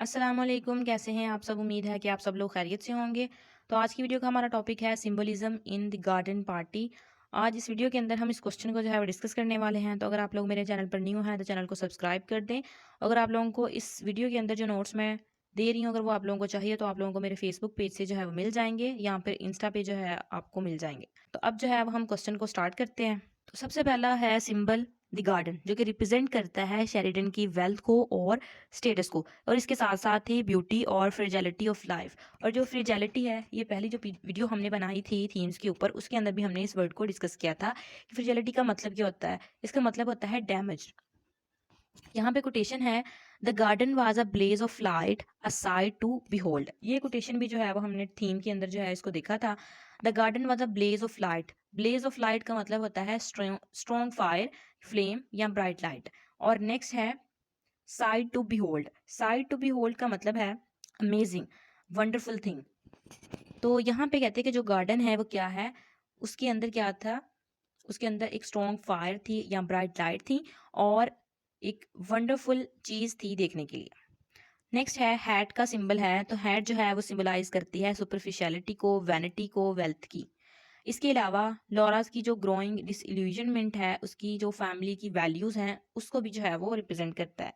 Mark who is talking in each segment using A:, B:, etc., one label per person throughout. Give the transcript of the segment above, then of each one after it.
A: अस्सलाम वालेकुम, कैसे हैं आप सब? उम्मीद है कि आप सब लोग खैरियत से होंगे। तो आज की वीडियो का हमारा टॉपिक है symbolism in the garden party. आज इस वीडियो के अंदर हम इस क्वेश्चन को जो है वो डिस्कस करने वाले हैं। तो अगर आप लोग मेरे चैनल पर न्यू हैं तो चैनल को सब्सक्राइब कर दें। अगर आप लोगों को इस वीडियो के अंदर जो नोट्स मैं दे रही हूँ अगर वो आप लोगों को चाहिए तो आप लोगों को मेरे फेसबुक पेज से जो है वो मिल जाएंगे या फिर इंस्टा पे जो है आपको मिल जाएंगे। तो अब जो है अब हम क्वेश्चन को स्टार्ट करते हैं। तो सबसे पहला है सिंबल द गार्डन, जो कि रिप्रेजेंट करता है शेरिडन की वेल्थ को और स्टेटस को, और इसके साथ साथ ही ब्यूटी और फ्रेजिलिटी ऑफ लाइफ। और जो फ्रेजिलिटी है, ये पहली जो वीडियो हमने बनाई थी थीम्स के ऊपर, उसके अंदर भी हमने इस वर्ड को डिस्कस किया था कि फ्रेजिलिटी का मतलब क्या होता है। इसका मतलब होता है डैमेज। यहाँ पे कोटेशन है, the garden was a blaze of light a sight to behold. ये कोटेशन भी जो है वो हमने थीम के अंदर जो है इसको देखा था। The garden was a blaze of light. Blaze of light का मतलब होता है स्ट्रॉन्ग फायर, फ्लेम या ब्राइट लाइट। और नेक्स्ट है sight to behold. Sight to behold का मतलब है अमेजिंग, वंडरफुल थिंग। तो यहाँ पे कहते हैं कि जो गार्डन है वो क्या है, उसके अंदर क्या था, उसके अंदर एक स्ट्रॉन्ग फायर थी या ब्राइट लाइट थी और एक वंडरफुल चीज थी देखने के लिए। नेक्स्ट है हैट का सिंबल है। तो हैट जो है वो सिंबलाइज करती है सुपरफिशियलिटी को, वैनिटी को, वेल्थ की। इसके अलावा लॉरास की जो ग्रोइंग डिसइल्यूजनमेंट है, उसकी जो फैमिली की वैल्यूज हैं, उसको भी जो है वो रिप्रेजेंट करता है।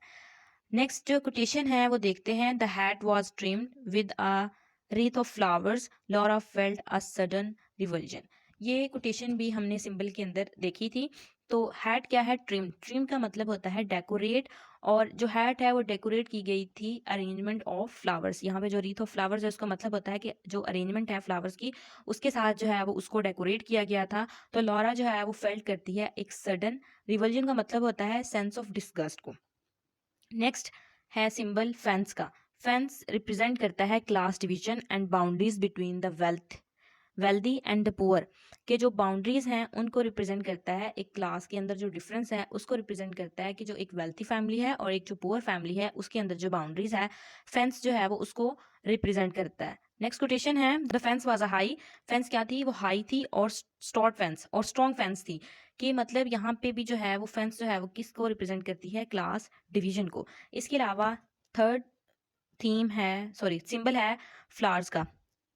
A: नेक्स्ट जो कोटेशन है वो देखते हैं, the hat was trimmed with a wreath of flowers, Laura felt a sudden revulsion. ये कोटेशन भी हमने सिंबल के अंदर देखी थी। तो हैट क्या है? ट्रिम। ट्रिम का मतलब होता है डेकोरेट, और जो हैट है वो डेकोरेट की गई थी अरेंजमेंट ऑफ फ्लावर्स। यहाँ पे जो रीथ ऑफ फ्लावर्स है उसका मतलब होता है कि जो अरेंजमेंट है फ्लावर्स की, उसके साथ जो है वो उसको डेकोरेट किया गया था। तो लॉरा जो है वो फेल्ट करती है एक सडन। रिवल्जन का मतलब होता है सेंस ऑफ डिस्गस्ट को। नेक्स्ट है सिंबल फेंस का। फेंस रिप्रेजेंट करता है class division and boundaries between the wealthy and the poor. के जो बाउंड्रीज हैं उनको रिप्रेजेंट करता है, एक क्लास के अंदर जो डिफरेंस है उसको रिप्रेजेंट करता है कि जो एक वेल्थी फैमिली है और एक जो पुअर फैमिली है उसके अंदर जो बाउंड्रीज है, फेंस जो है वो उसको रिप्रेजेंट करता है। नेक्स्ट कोटेशन है, the fence was a high. Fence क्या थी? वो हाई थी और स्टॉट फेंस और स्ट्रॉन्ग फेंस थी। कि मतलब यहाँ पे भी जो है वो फेंस जो है वो किसको रिप्रेजेंट करती है? क्लास डिवीजन को। इसके अलावा थर्ड थीम है, सॉरी सिंबल है फ्लावर्स का,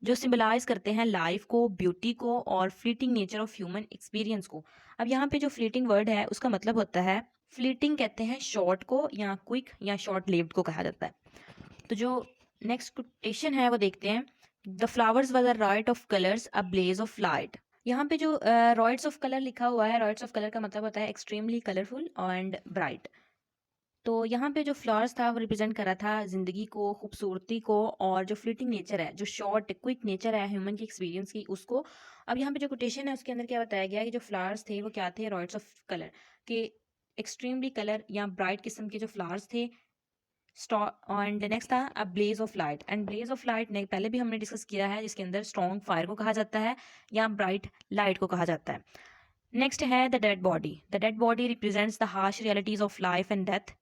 A: जो सिंबलाइज करते हैं लाइफ को, ब्यूटी को और fleeting nature of human experience को। अब यहाँ पे जो फ्लीटिंग वर्ड है उसका मतलब होता है, फ्लीटिंग कहते हैं शॉर्ट को, या क्विक या शॉर्ट लिव्ड को कहा जाता है। तो जो नेक्स्ट क्वेश्चन है वो देखते हैं, the flowers were the riot of colours a blaze of light. यहाँ पे जो रॉइड्स ऑफ कलर लिखा हुआ है, रॉइड्स ऑफ कलर का मतलब होता है एक्सट्रीमली कलरफुल एंड ब्राइट। तो यहाँ पे जो फ्लावर्स था वो रिप्रेजेंट कर रहा था जिंदगी को, खूबसूरती को, और जो फ्लीटिंग नेचर है, जो शॉर्ट क्विक नेचर है ह्यूमन की एक्सपीरियंस की, उसको। अब यहाँ पे जो कोटेशन है उसके अंदर क्या बताया गया है कि जो फ्लावर्स थे वो क्या थे? रॉयड्स ऑफ कलर के, एक्सट्रीमली कलर या ब्राइट किस्म के जो फ्लावर्स थे। एंड नेक्स्ट था a blaze of light. And blaze of light ने पहले भी हमने डिस्कस किया है, जिसके अंदर स्ट्रॉन्ग फायर को कहा जाता है या ब्राइट लाइट को कहा जाता है। नेक्स्ट है the dead body. The dead body represents the harsh realities of life and death,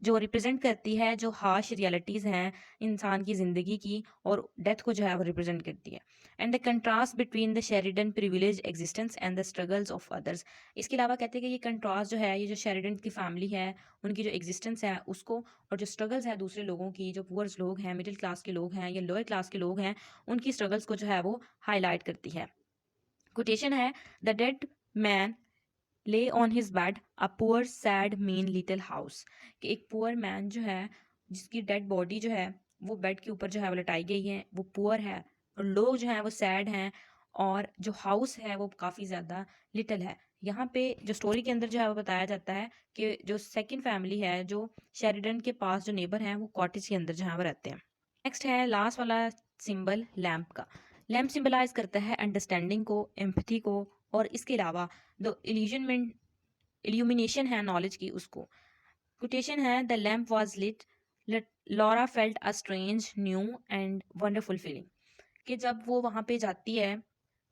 A: जो रिप्रेजेंट करती है जो हार्श रियलिटीज़ हैं इंसान की ज़िंदगी की, और डेथ को जो है वो रिप्रेजेंट करती है। And the contrast between the Sheridan privilege existence and the struggles of others. इसके अलावा कहते हैं कि ये कंट्रास्ट जो है, ये जो शेरिडन की फैमिली है उनकी जो एग्जिस्टेंस है उसको, और जो स्ट्रगल्स है दूसरे लोगों की, जो पुअर्स लोग हैं, मिडिल क्लास के लोग हैं या लोअर क्लास के लोग हैं, उनकी स्ट्रगल्स को जो है वो हाईलाइट करती है। कोटेशन है, द डेड मैन ले on his bed a poor sad mean little house. कि एक पुअर मैन जो है, जिसकी डेड बॉडी जो है वो बेड के ऊपर जो है वो लटाई गई है, वो पुअर है और लोग जो हैं वो सैड हैं, और जो हाउस है वो काफ़ी ज़्यादा लिटिल है। यहाँ पे जो स्टोरी के अंदर जो है वो बताया जाता है कि जो सेकंड फैमिली है, जो शेरिडन के पास जो नेबर हैं, वो कॉटेज के अंदर जो है वो रहते हैं। नेक्स्ट है लास्ट वाला सिंबल लैम्प का। लैम्प सिंबलाइज करता है अंडरस्टैंडिंग को, एम्पथी को, और इसके अलावा जो इल्यूमिनेशन है नॉलेज की, उसको। कोटेशन है, the lamp was lit, Laura felt a strange new and wonderful feeling. कि जब वो वहाँ पे जाती है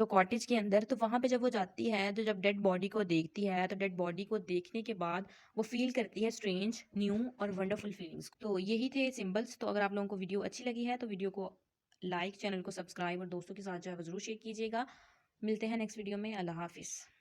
A: तो कॉटेज के अंदर, तो वहाँ पे जब वो जाती है तो जब डेड बॉडी को देखती है, तो डेड बॉडी को देखने के बाद वो फील करती है स्ट्रेंज, न्यू और वंडरफुल फीलिंग्स। तो यही थे सिंबल्स। तो अगर आप लोगों को वीडियो अच्छी लगी है तो वीडियो को लाइक, चैनल को सब्सक्राइब और दोस्तों के साथ जो है वो जरूर शेयर कीजिएगा। मिलते हैं नेक्स्ट वीडियो में। अल्लाह हाफिज़।